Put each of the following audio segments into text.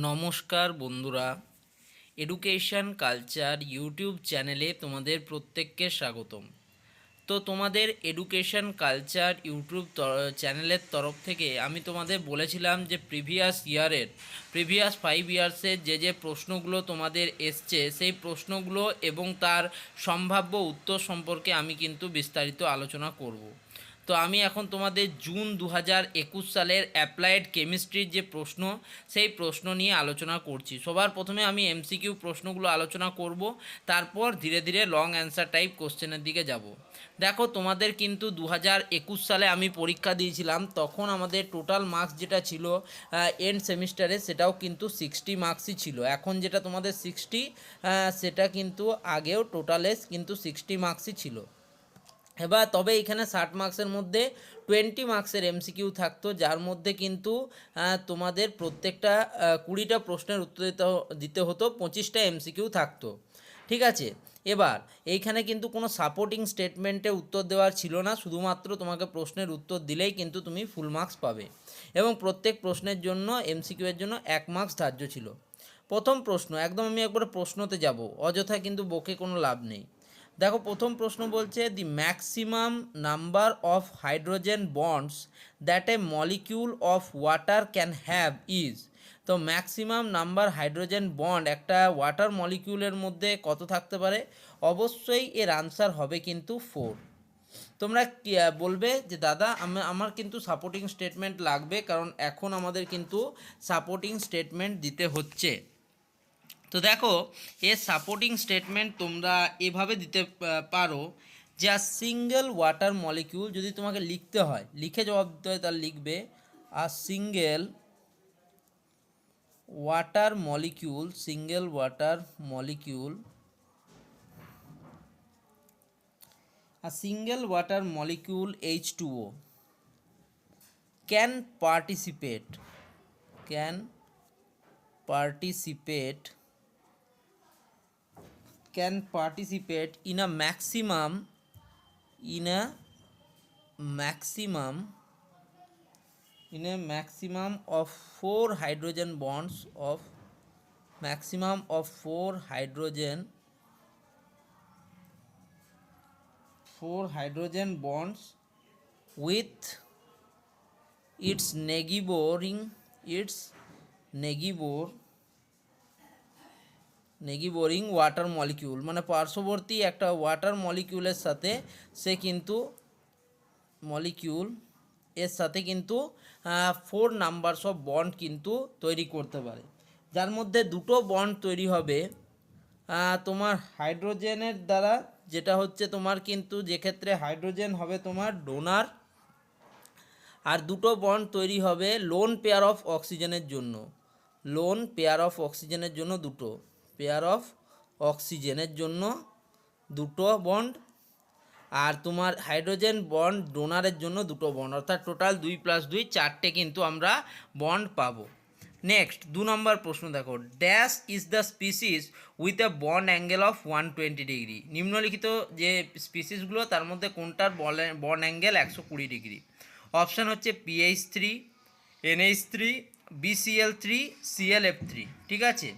নমস্কার বন্ধুরা, education culture YouTube চ্যানেলে তোমাদের প্রত্যেককে স্বাগতম। তো তোমাদের এডুকেশন কালচার ইউটিউব চ্যানেলের তরফ থেকে আমি তোমাদের বলেছিলাম যে প্রিভিয়াস 5 ইয়ার্সের যে প্রশ্নগুলো তোমাদের এসছে সেই প্রশ্নগুলো এবং তার সম্ভাব্য উত্তর সম্পর্কে আমি কিন্তু বিস্তারিত আলোচনা করব। তো আমি এখন তোমাদের জুন 2021 সালের অ্যাপ্লাইড কেমিস্ট্রির যে প্রশ্ন সেই প্রশ্ন নিয়ে আলোচনা করছি। সবার প্রথমে আমি এমসিকিউ প্রশ্নগুলো আলোচনা করব, তারপর ধীরে ধীরে লং অ্যান্সার টাইপ কোশ্চেনের দিকে যাব। দেখো, তোমাদের কিন্তু 2021 সালে আমি পরীক্ষা দিয়েছিলাম, তখন আমাদের টোটাল মার্কস যেটা ছিল এন্ড সেমিস্টারে সেটাও কিন্তু 60 মার্কসই ছিল। এখন যেটা তোমাদের 60, সেটা কিন্তু আগেও টোটালে কিন্তু 60 মার্কসই ছিল। এবার তবে এখানে 60 মার্কসের মধ্যে 20 মার্কসের এমসিকিউ থাকতো, যার মধ্যে কিন্তু তোমাদের প্রত্যেকটা 20টা প্রশ্নের উত্তর দিতে হতো, 25টা এমসিকিউ থাকতো। ঠিক আছে, এবার এইখানে কিন্তু কোনো সাপোর্টিং স্টেটমেন্টে উত্তর দেওয়ার ছিল না, শুধুমাত্র তোমাকে প্রশ্নের উত্তর দিলেই কিন্তু তুমি ফুল মার্কস পাবে এবং প্রত্যেক প্রশ্নের জন্য এমসিকিউ এর জন্য 1 মার্কস ধার্য ছিল। প্রথম প্রশ্ন, একদম আমি একবারে প্রশ্নতে যাব, অযথা কিন্তু বকে কোনো লাভ নেই। দেখো, প্রথম প্রশ্ন বলছে the maximum number of hydrogen bonds that a molecule of water can have is. তো ম্যাক্সিমাম নাম্বার হাইড্রোজেন বন্ড একটা ওয়াটার মলিকিউলের মধ্যে কত থাকতে পারে? অবশ্যই এর আনসার হবে কিন্তু 4। তোমরা বলবে যে দাদা আমার কিন্তু সাপোর্টিং স্টেটমেন্ট লাগবে, কারণ এখন আমাদের কিন্তু সাপোর্টিং স্টেটমেন্ট দিতে হচ্ছে। তো দেখো, এর সাপোর্টিং স্টেটমেন্ট তোমরা এভাবে দিতে পারো যে সিঙ্গেল ওয়াটার মলিকিউল, যদি তোমাকে লিখতে হয়, লিখে জবাব দিতে হয়, তাহলে লিখবে single water molecule, single water molecule, single water molecule H2O can participate in a maximum of 4 hydrogen bonds with its neighboring water molecule, মানে পার্শ্ববর্তী একটা ওয়াটার মলিকিউলের সাথে সে কিন্তু এর সাথে কিন্তু 4 নাম্বারস অফ বন্ড কিন্তু তৈরি করতে পারে, যার মধ্যে দুটো বন্ড তৈরি হবে তোমার হাইড্রোজেনের দ্বারা, যেটা হচ্ছে তোমার কিন্তু যে ক্ষেত্রে হাইড্রোজেন হবে তোমার ডোনার, আর দুটো বন্ড তৈরি হবে লোন পেয়ার অফ অক্সিজেনের জন্য। দুটো পেয়ার অফ অক্সিজেনের জন্য দুটো বন্ড, আর তোমার হাইড্রোজেন বন্ড ডোনারের জন্য দুটো বন্ড, অর্থাৎ টোটাল 2 + 2 4টে কিন্তু আমরা বন্ড পাবো। নেক্সট 2 নম্বর প্রশ্ন দেখো, dash is the species with a bond angle of 120 degree. নিম্নলিখিত যে স্পিসিসগুলো তার মধ্যে কোনটার বন্ড অ্যাঙ্গেল 120 ডিগ্রি? অপশান হচ্ছে PH3, NH3, BCl3, ClF3। ঠিক আছে,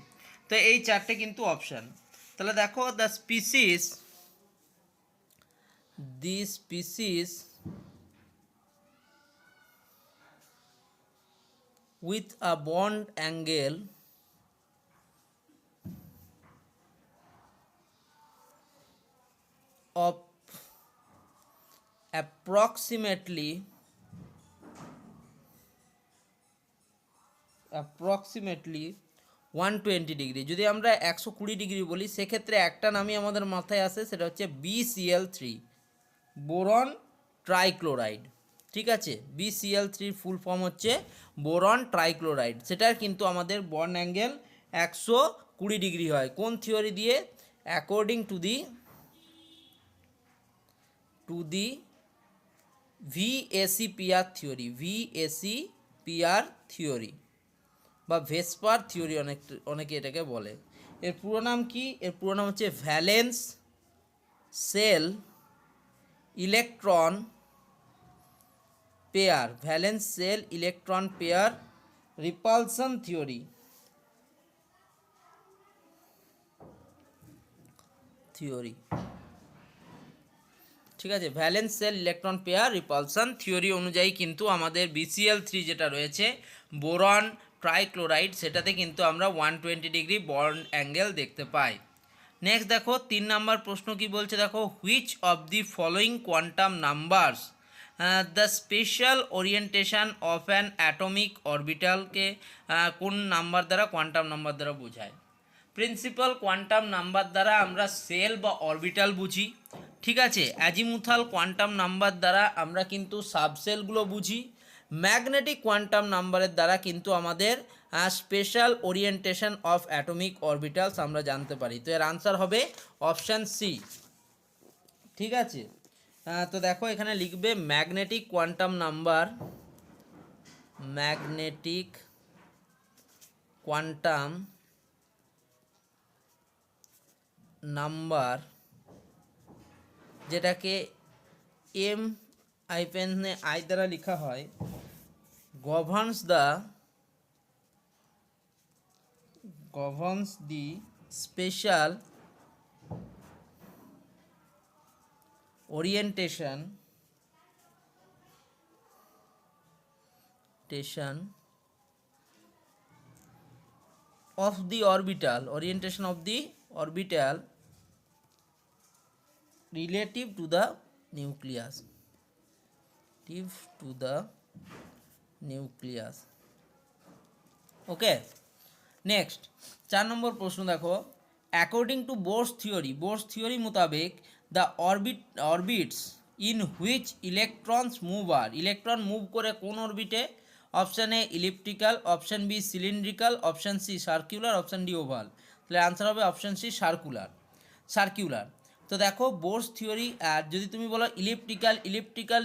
তো এই চারটে কিন্তু অপশান। তাহলে দেখো, the species with a bond angle of approximately 120 degree. যদি আমরা 120 ডিগ্রি বলি, সেক্ষেত্রে একটা নামই আমাদের মাথায় আসে, সেটা হচ্ছে BCl3, বোরন ট্রাইক্লোরাইড। ঠিক আছে, BCl3 ফুল ফর্ম হচ্ছে বোরন ট্রাইক্লোরাইড। সেটার কিন্তু আমাদের বন্ড অ্যাঙ্গেল 120 ডিগ্রি হয়। কোন থিওরি দিয়ে? According to the VACPR theory বা ভেসপার থিওরি অনেকে এটাকে বলে। এর পুরো নাম কি? এর পুরো নাম হচ্ছে valence shell electron pair repulsion theory. Theory, ঠিক আছে, valence shell electron pair repulsion theory অনুযায়ী কিন্তু আমাদের BCl3 যেটা রয়েছে বোরন ট্রাইক্লোরাইড, সেটাতে কিন্তু আমরা 120 বন্ড অ্যাঙ্গেল দেখতে পাই। নেক্সট দেখো 3 নাম্বার প্রশ্ন কি বলছে, দেখো which of the following quantum numbers the spatial orientation of an atomic অরবিটালকে কোন নাম্বার দ্বারা, কোয়ান্টাম নাম্বার দ্বারা বোঝায়? প্রিন্সিপাল কোয়ান্টাম নাম্বার দ্বারা আমরা সেল বা অরবিটাল বুঝি, ঠিক আছে। অ্যাজিমুথাল কোয়ান্টাম নাম্বার দ্বারা আমরা কিন্তু সাবসেলগুলো বুঝি। ম্যাগনেটিক কোয়ান্টাম নাম্বারের দ্বারা কিন্তু আমাদের special orientation of atomic orbitals আমরা জানতে পারি। তো এর আনসার হবে অপশান সি, ঠিক আছে। তো দেখো এখানে লিখবে magnetic quantum number, magnetic quantum number, যেটাকে এম আইপেনে আই দ্বারা লেখা হয়, governs the special orientation of the orbital, relative to the nucleus, okay. Next 4 নম্বর প্রশ্ন দেখো, অ্যাকর্ডিং টু বোরস থিওরি মোতাবেক the orbits in which electron move করে কোন অরবিটে? Option A elliptical, option B cylindrical, option C circular, option D oval. তাহলে answer হবে option C circular. তো দেখো বোরস থিওরি, আর যদি তুমি বলো ইলিপ্টিক্যাল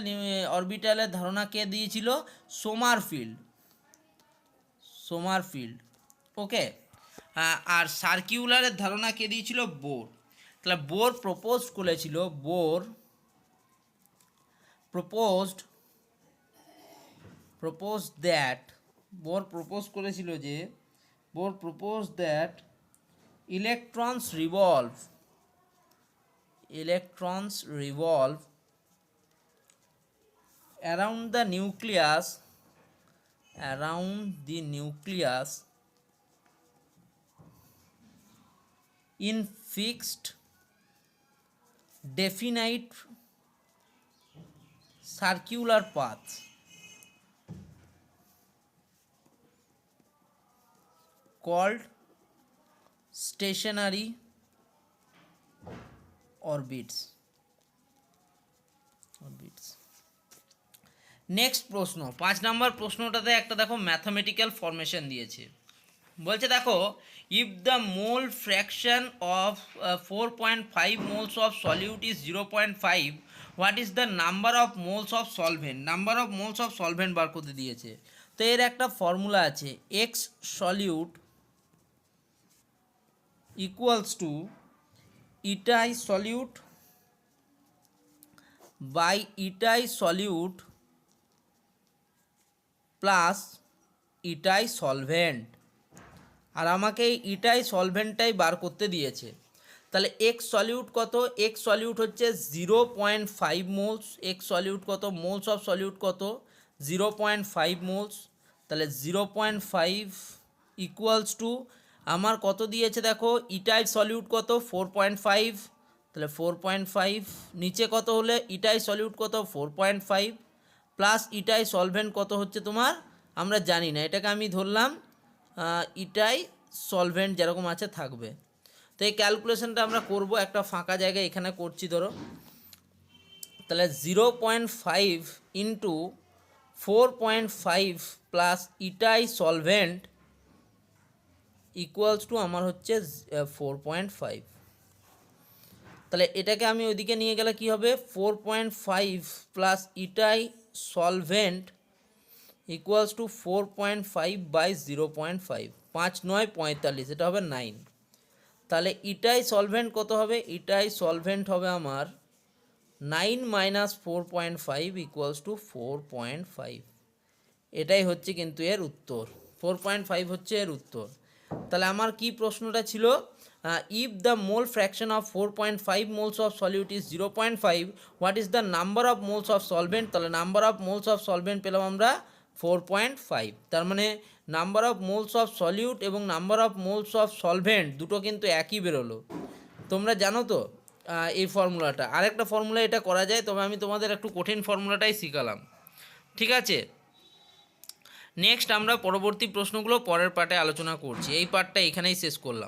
অরবিটালের ধারণা কে দিয়েছিল? সোমারফিল্ড, ওকে। আর সার্কিউলারের ধারণা কে দিয়েছিল? বোর। তাহলে বোর প্রপোজ করেছিল, বোর প্রপোজ করেছিল যে electrons revolve around the nucleus in fixed definite circular paths called stationary orbits. Next প্রশ্ন 5 নম্বর প্রশ্নটাতে একটা দেখো ম্যাথামেটিক্যাল ফরমেশন দিয়েছে, বলছে দেখো if the mole fraction of 4.5 moles of solute is 0.5, what is the number of moles of solvent বার করতে দিয়েছে। তো এর একটা ফর্মুলা আছে, এক্স সলিউট ইকুয়ালস টু ইটাই সলিউট বাই ইটাই সলিউট প্লাস ইটাই সলভেন্ট, আর আমাকে এই ইটাই সলভেন্টটাই বার করতে দিয়েছে। তাহলে এক্স সলিউট কত? এক্স সলিউট হচ্ছে 0.5 মোলস। এক্স সলিউট কত? মোলস অফ সলিউট কত? 0.5 মোলস। তাহলে 0.5 ইকুয়ালস টু আমার কত দিয়েছে দেখো, ইটাই সলিউট কত? 4.5। তাহলে 4.5 নিচে কত হলে ইটাই সলিউট কত? 4.5 প্লাস ইটাই সলভেন্ট কত হচ্ছে তোমার আমরা জানি না, এটাকে আমি ধরলাম ইটাই সলভেন্ট যেরকম আছে থাকবে। তো এই ক্যালকুলেশনটা আমরা করব একটা ফাঁকা জায়গায়, এখানে করছি ধরো। তাহলে 0.5 ইন্টু 4.5 প্লাস ইটাই সলভেন্ট ইকুয়ালস টু আমার হচ্ছে 4.5। তাহলে এটাকে আমি ওইদিকে নিয়ে গেলে কি হবে? 4.5 প্লাস ইটাই সলভেন্ট ইকুয়ালস টু 4.5 বাই 0.5, 5 9 45, এটা হবে 9। তাহলে ইটাই সলভেন্ট কত হবে? ইটাই সলভেন্ট হবে আমার 9 মাইনাস 4.5 ইকুয়ালস টু 4.5। এটাই হচ্ছে কিন্তু এর উত্তর, 4.5 হচ্ছে এর উত্তর। তাহলে আমার কি প্রশ্নটা ছিল, if the mole fraction of 4.5 moles of solute is 0.5, what is the number of moles of solvent? তাহলে number of moles of solvent পেলাম আমরা 4.5। তার মানে number of moles of solute এবং number of moles of solvent দুটো কিন্তু একই বেরোলো। তোমরা জানো তো এই ফর্মুলাটা। আরেকটা ফর্মুলা এটা করা যায়, তবে আমি তোমাদের একটু কঠিন ফর্মুলাটাই শিখালাম, ঠিক আছে? নেক্সট আমরা পরবর্তী প্রশ্নগুলো পরের পার্টে আলোচনা করছি। এই পার্টটা এখানেই শেষ করলাম।